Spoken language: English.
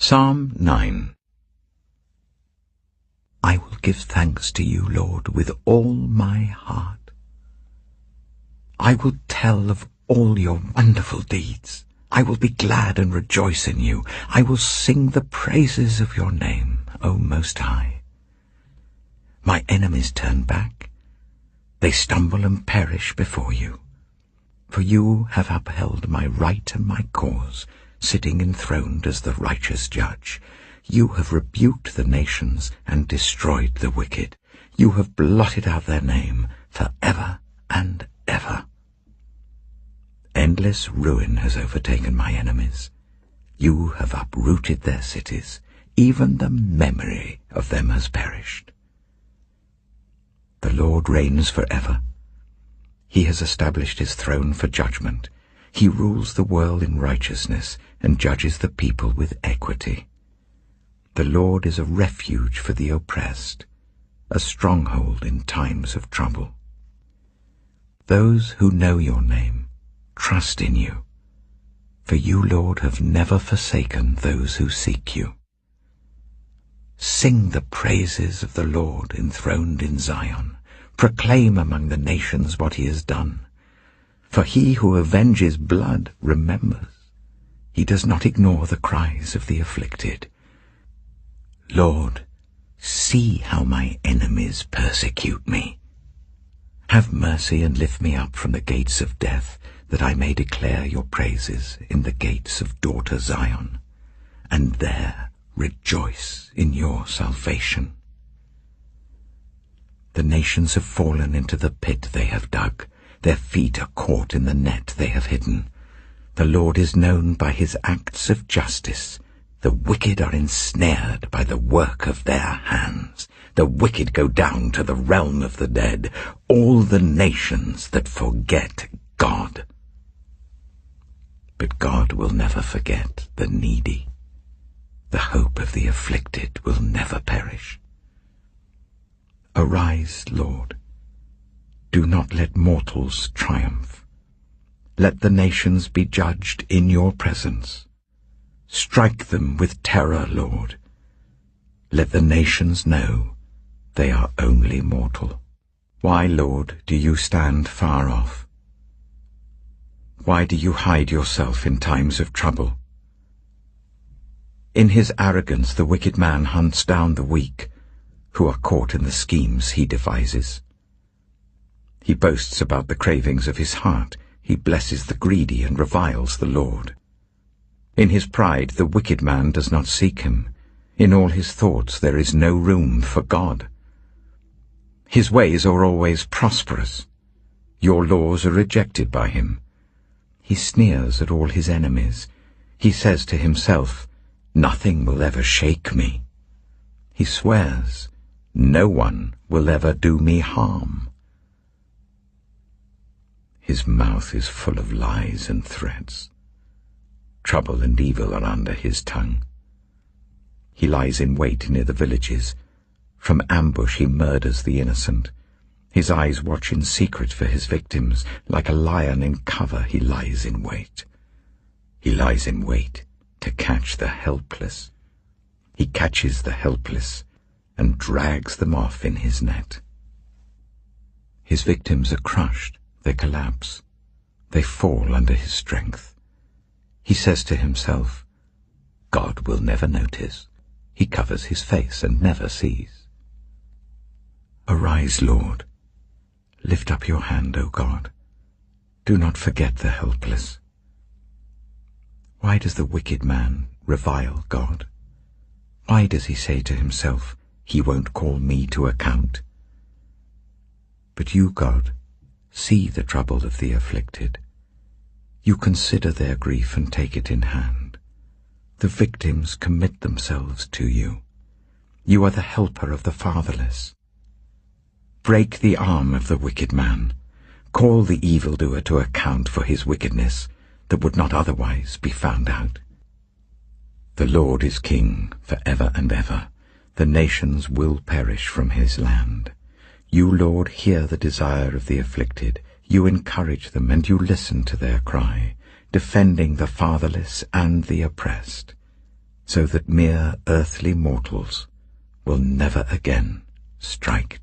Psalm 9. I will give thanks to you, Lord, with all my heart. I will tell of all your wonderful deeds. I will be glad and rejoice in you. I will sing the praises of your name, O Most High. My enemies turn back. They stumble and perish before you. For you have upheld my right and my cause, sitting enthroned as the righteous judge. You have rebuked the nations and destroyed the wicked. You have blotted out their name for ever and ever. Endless ruin has overtaken my enemies. You have uprooted their cities. Even the memory of them has perished. The Lord reigns forever. He has established his throne for judgment. He rules the world in righteousness and judges the people with equity. The Lord is a refuge for the oppressed, a stronghold in times of trouble. Those who know your name trust in you, for you, Lord, have never forsaken those who seek you. Sing the praises of the Lord enthroned in Zion. Proclaim among the nations what he has done. For he who avenges blood remembers. He does not ignore the cries of the afflicted. Lord, see how my enemies persecute me. Have mercy and lift me up from the gates of death, that I may declare your praises in the gates of daughter Zion, and there rejoice in your salvation. The nations have fallen into the pit they have dug. Their feet are caught in the net they have hidden. The Lord is known by his acts of justice. The wicked are ensnared by the work of their hands. The wicked go down to the realm of the dead, all the nations that forget God. But God will never forget the needy. The hope of the afflicted will never perish. Arise, Lord. Do not let mortals triumph. Let the nations be judged in your presence. Strike them with terror, Lord. Let the nations know they are only mortal. Why, Lord, do you stand far off? Why do you hide yourself in times of trouble? In his arrogance the wicked man hunts down the weak, who are caught in the schemes he devises. He boasts about the cravings of his heart. He blesses the greedy and reviles the Lord. In his pride the wicked man does not seek him. In all his thoughts there is no room for God. His ways are always prosperous. Your laws are rejected by him. He sneers at all his enemies. He says to himself, "Nothing will ever shake me." He swears, "No one will ever do me harm." His mouth is full of lies and threats. Trouble and evil are under his tongue. He lies in wait near the villages. From ambush he murders the innocent. His eyes watch in secret for his victims. Like a lion in cover he lies in wait. He lies in wait to catch the helpless. He catches the helpless and drags them off in his net. His victims are crushed. They collapse. They fall under his strength. He says to himself, "God will never notice." He covers his face and never sees. Arise, Lord. Lift up your hand, O God. Do not forget the helpless. Why does the wicked man revile God? Why does he say to himself, "He won't call me to account"? But you, God, see the trouble of the afflicted. You consider their grief and take it in hand. The victims commit themselves to you. You are the helper of the fatherless. Break the arm of the wicked man. Call the evildoer to account for his wickedness that would not otherwise be found out. The Lord is king for ever and ever. The nations will perish from his land. You, Lord, hear the desire of the afflicted. You encourage them and you listen to their cry, defending the fatherless and the oppressed. so that mere earthly mortals will never again strike